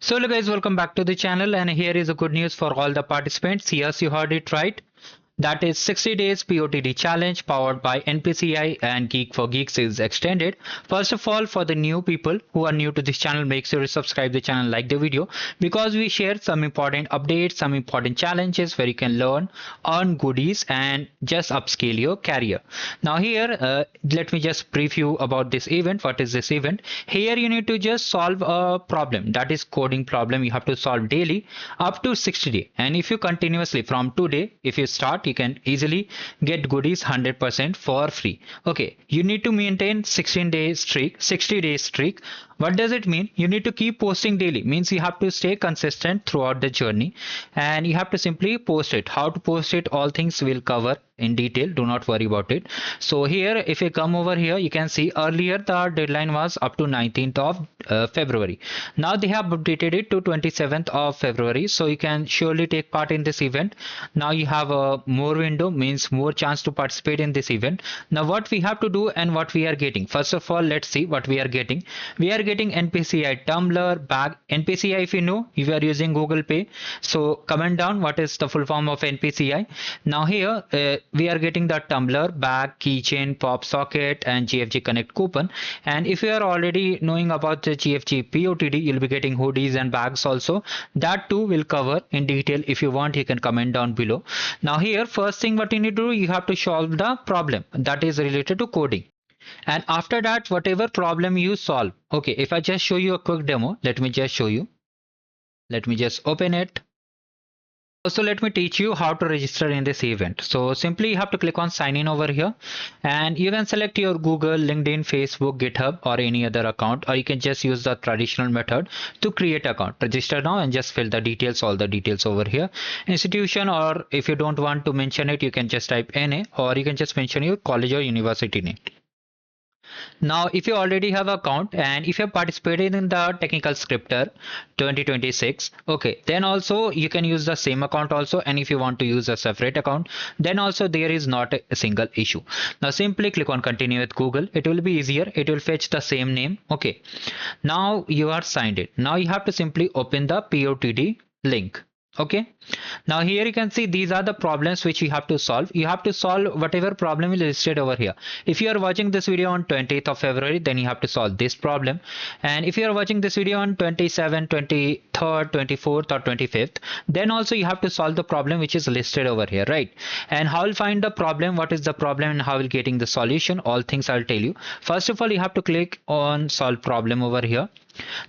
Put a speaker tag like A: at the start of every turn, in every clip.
A: So hello guys, welcome back to the channel, and here is a good news for all the participants. Yes, you heard it right. That is 60 days POTD challenge powered by NPCI and Geek4Geeks is extended. First of all, for the new people who are new to this channel, make sure to subscribe the channel, like the video, because we share some important updates, some important challenges where you can learn, earn goodies and just upscale your career. Now here, let me just brief you about this event. What is this event? Here you need to just solve a problem, that is coding problem. You have to solve daily up to 60 days, and if you continuously from today, if you start, you can easily get goodies 100% for free. Okay, you need to maintain 16-day streak, 60-day streak. What does it mean? You need to keep posting daily, means you have to stay consistent throughout the journey, and you have to simply post it. How to post it, all things will cover in detail, do not worry about it. So here, if you come over here, you can see earlier the deadline was up to 19th of February. Now they have updated it to 27th of February, so you can surely take part in this event. Now you have a more window, means more chance to participate in this event. Now what we have to do and what we are getting, first of all, let's see what we are getting. We are getting NPCI tumbler bag. NPCI, if you know, if you are using Google Pay, so comment down what is the full form of NPCI. Now here we are getting the tumbler bag, keychain, pop socket and GFG connect coupon. And if you are already knowing about the GFG POTD, you'll be getting hoodies and bags also. That too will cover in detail. If you want, you can comment down below. Now here, first thing what you need to do, you have to solve the problem that is related to coding. And after that, whatever problem you solve, okay, if I just show you a quick demo, let me just show you. Let me just open it. Also, let me teach you how to register in this event. So simply you have to click on sign in over here, and you can select your Google, LinkedIn, Facebook, GitHub or any other account, or you can just use the traditional method to create account. Register now and just fill the details, all the details over here. Institution, or if you don't want to mention it, you can just type NA, or you can just mention your college or university name. Now, if you already have an account and if you have participated in the technical scripter 2026, okay, then also you can use the same account also. And if you want to use a separate account, then also there is not a single issue. Now simply click on continue with Google. It will be easier. It will fetch the same name. Okay. Now you are signed in. Now you have to simply open the POTD link. Okay, now here you can see these are the problems which you have to solve. You have to solve whatever problem is listed over here. If you are watching this video on 20th of February, then you have to solve this problem. And if you are watching this video on 27th, 23rd, 24th or 25th, then also you have to solve the problem which is listed over here, right? And how will find the problem, what is the problem and how will getting the solution, all things I'll tell you. First of all, you have to click on solve problem over here.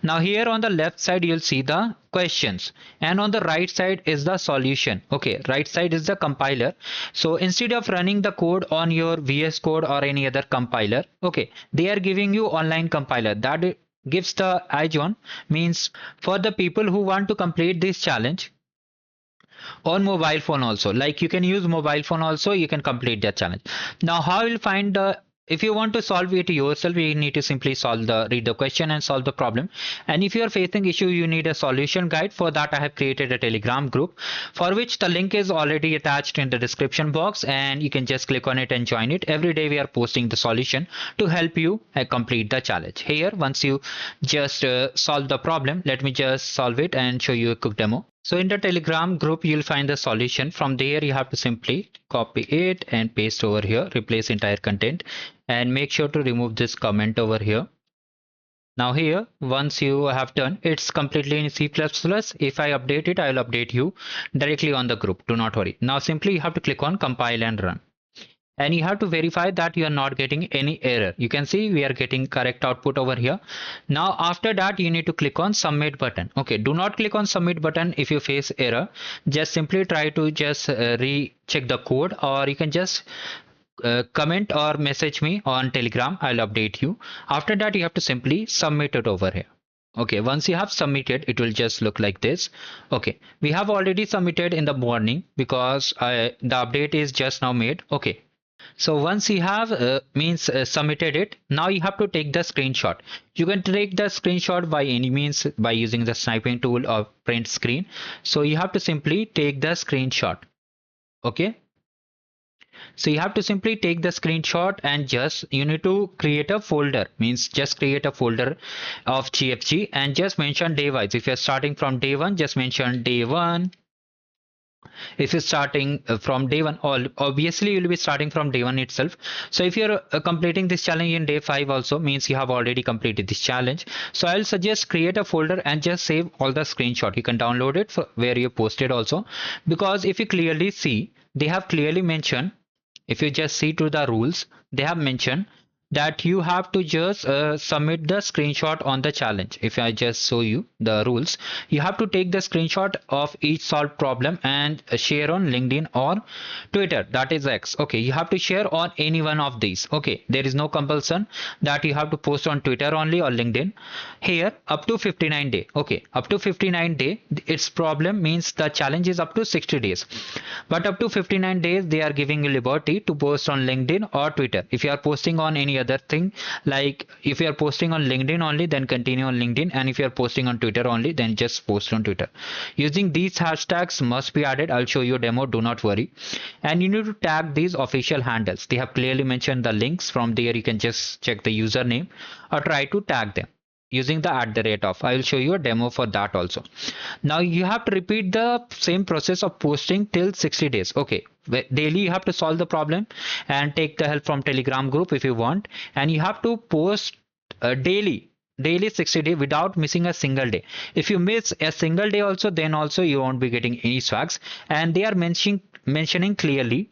A: Now here on the left side, you'll see the questions, and on the right side is the solution. Okay, right side is the compiler. So instead of running the code on your VS Code or any other compiler, okay, they are giving you online compiler that gives the edge on, means for the people who want to complete this challenge on mobile phone also, like you can use mobile phone also, you can complete that challenge. Now how will find the, if you want to solve it yourself, you need to simply read the question and solve the problem. And if you are facing issue, you need a solution guide. For that, I have created a Telegram group, for which the link is already attached in the description box, and you can just click on it and join it. Every day we are posting the solution to help you complete the challenge. Here, once you just solve the problem, let me just solve it and show you a quick demo. So in the Telegram group, you'll find the solution. From there, you have to simply copy it and paste over here, replace entire content, and make sure to remove this comment over here. Now here, once you have done, it's completely in C++. If I update it, I'll update you directly on the group. Do not worry. Now simply you have to click on compile and run. And you have to verify that you are not getting any error. You can see we are getting correct output over here. Now after that, you need to click on submit button. Okay, do not click on submit button if you face error. Just simply try to just recheck the code, or you can just comment or message me on Telegram. I'll update you. After that, you have to simply submit it over here. Okay, once you have submitted, it will just look like this. Okay, we have already submitted in the morning because the update is just now made. Okay, so once you have submitted it, now you have to take the screenshot. You can take the screenshot by any means by using the sniping tool or print screen. So you have to simply take the screenshot. Okay. So you have to simply take the screenshot and just you need to create a folder, means just create a folder of GFG and just mention day wise. If you're starting from day one, just mention day one. If you're starting from day one, all obviously you'll be starting from day one itself. So if you're completing this challenge in day 5 also, means you have already completed this challenge. So I'll suggest create a folder and just save all the screenshot. You can download it for where you posted also, because if you clearly see, they have clearly mentioned, if you just see to the rules, they have mentioned that you have to just submit the screenshot on the challenge. If I just show you the rules, you have to take the screenshot of each solved problem and share on LinkedIn or Twitter, that is X. Okay, you have to share on any one of these. Okay, there is no compulsion that you have to post on Twitter only or LinkedIn. Here up to 59 day. Okay, up to 59 day, its problem means the challenge is up to 60 days, but up to 59 days they are giving you liberty to post on LinkedIn or Twitter. If you are posting on any other thing, like if you are posting on LinkedIn only, then continue on LinkedIn, and if you are posting on Twitter only, then just post on Twitter. Using these hashtags must be added. I'll show you a demo, do not worry. And you need to tag these official handles. They have clearly mentioned the links. From there you can just check the username or try to tag them using the @ of. I will show you a demo for that also. Now you have to repeat the same process of posting till 60 days. Okay, daily you have to solve the problem and take the help from Telegram group if you want, and you have to post daily 60 day without missing a single day. If you miss a single day also, then also you won't be getting any swags. And they are mentioning clearly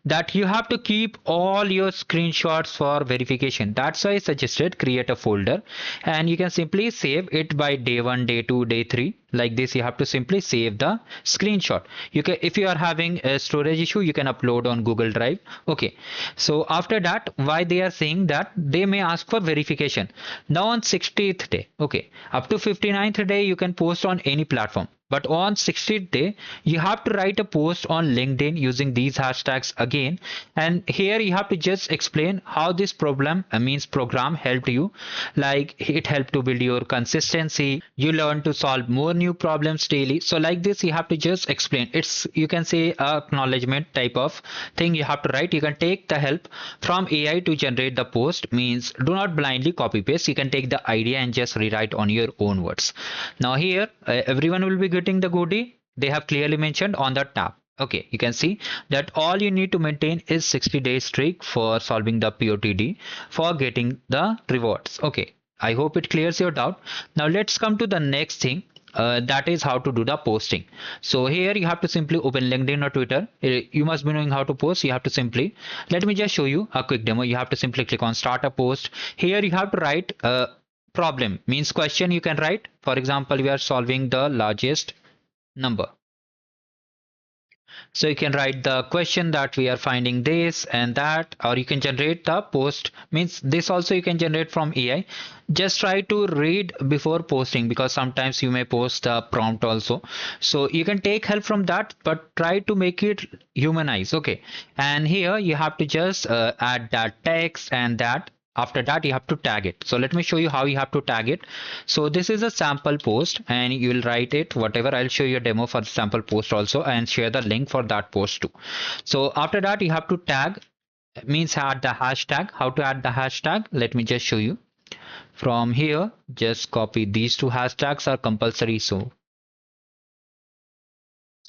A: that you have to keep all your screenshots for verification. That's why I suggested create a folder, and you can simply save it by day 1, day 2, day 3. Like this, you have to simply save the screenshot. You can, if you are having a storage issue, you can upload on Google Drive. Okay, so after that, why they are saying that they may ask for verification. Now on 60th day, okay, up to 59th day you can post on any platform, but on 60th day you have to write a post on LinkedIn using these hashtags again. And here you have to just explain how this problem means program helped you. Like it helped to build your consistency, you learn to solve more new problems daily. So like this you have to just explain. It's, you can say, a acknowledgement type of thing you have to write. You can take the help from AI to generate the post, means do not blindly copy paste. You can take the idea and just rewrite on your own words. Now here everyone will be getting the goodie. They have clearly mentioned on the tab. Okay, you can see that all you need to maintain is 60-day streak for solving the POTD for getting the rewards. Okay, I hope it clears your doubt. Now let's come to the next thing. That is how to do the posting. So here you have to simply open LinkedIn or Twitter. You must be knowing how to post. You have to simply, let me just show you a quick demo. You have to simply click on start a post. Here you have to write problem, means question. You can write, for example, we are solving the largest number. So you can write the question that we are finding this and that, or you can generate the post, means this also you can generate from AI. Just try to read before posting, because sometimes you may post the prompt also. So you can take help from that, but try to make it humanize. Okay, and here you have to just add that text and that. After that you have to tag it. So let me show you how you have to tag it. So this is a sample post and you will write it whatever. I'll show you a demo for the sample post also and share the link for that post too. So after that you have to tag, means add the hashtag. How to add the hashtag, let me just show you. From here just copy these two hashtags are compulsory. So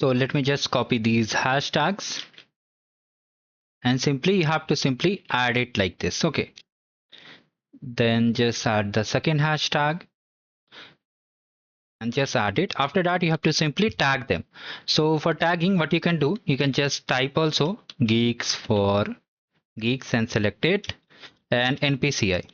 A: let me just copy these hashtags and simply you have to simply add it like this. Okay, then just add the second hashtag and just add it. After that you have to simply tag them. So for tagging, what you can do, you can just type also Geeks for Geeks and select it and NPCI.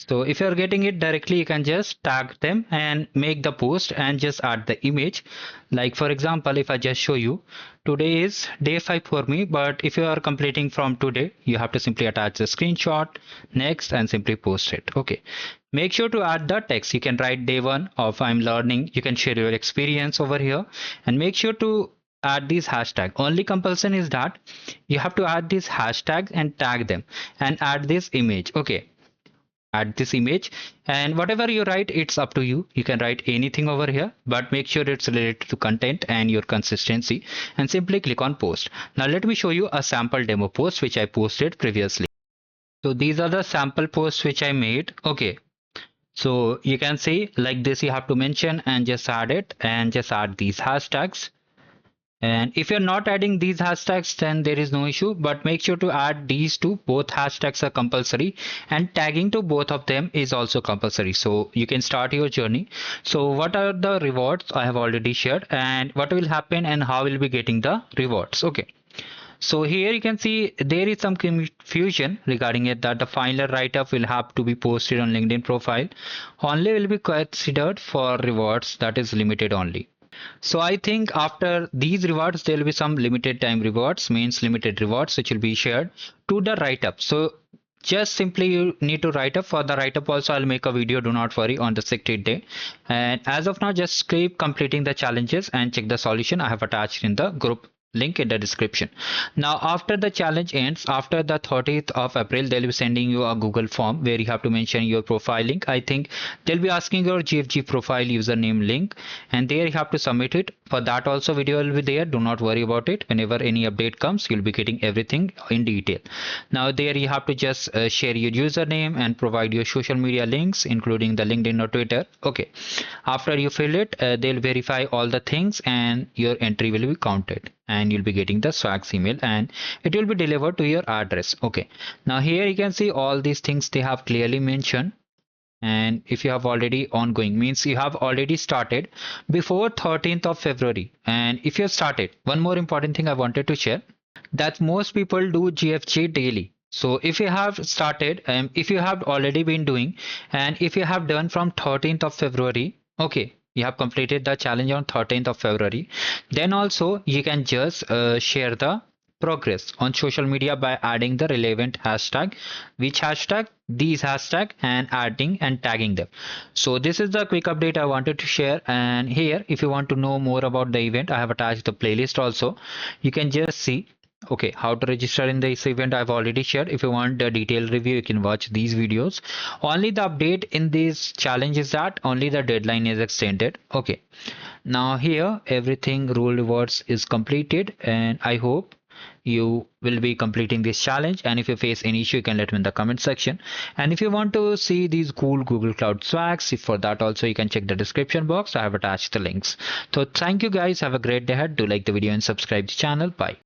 A: So if you're getting it directly, you can just tag them and make the post and just add the image. Like for example, if I just show you, today is day 5 for me, but if you are completing from today, you have to simply attach the screenshot, next, and simply post it. Okay, make sure to add the text. You can write day 1 of I'm learning. You can share your experience over here and make sure to add these hashtag. Only compulsion is that you have to add these hashtags and tag them and add this image. Okay, add this image, and whatever you write, it's up to you. You can write anything over here, but make sure it's related to content and your consistency, and simply click on post. Now let me show you a sample demo post which I posted previously. So these are the sample posts which I made. Okay, so you can see like this, you have to mention and just add it, and just add these hashtags. And if you're not adding these hashtags, then there is no issue, but make sure to add these two. Both hashtags are compulsory, and tagging to both of them is also compulsory. So you can start your journey. So what are the rewards? I have already shared, and what will happen and how will be getting the rewards. Okay. So here you can see there is some confusion regarding it, that the final write-up will have to be posted on LinkedIn profile. Only will be considered for rewards, that is limited only. So I think after these rewards, there will be some limited time rewards, means limited rewards, which will be shared to the write-up. So just simply you need to write up. For the write up also I'll make a video, do not worry, on the 60th day. And as of now, just keep completing the challenges and check the solution I have attached in the group link in the description. Now after the challenge ends, after the 30th of April, they'll be sending you a Google form where you have to mention your profile link. I think they'll be asking your GFG profile username link, and there you have to submit it. For that also video will be there, do not worry about it. Whenever any update comes, you'll be getting everything in detail. Now there you have to just share your username and provide your social media links, including the LinkedIn or Twitter. Okay, after you fill it, they'll verify all the things and your entry will be counted, and you'll be getting the swags email, and it will be delivered to your address. Okay, now here you can see all these things they have clearly mentioned. And if you have already ongoing, means you have already started before 13th of February. And if you have started, one more important thing I wanted to share, that most people do GFG daily. So if you have started, if you have already been doing, and if you have done from 13th of February, okay, you have completed the challenge on 13th of February, then also you can just share the progress on social media by adding the relevant hashtag. Which hashtag? These hashtag, and adding and tagging them. So this is the quick update I wanted to share. And here, if you want to know more about the event, I have attached the playlist also. You can just see, okay, how to register in this event I've already shared. If you want the detailed review, you can watch these videos. Only the update in this challenge is that only the deadline is extended. Okay, now here everything rule rewards is completed, and I hope you will be completing this challenge. And if you face any issue, you can let me in the comment section. And if you want to see these cool Google Cloud swags, for that also you can check the description box. I have attached the links. So thank you guys, have a great day ahead. Do like the video and subscribe the channel. Bye.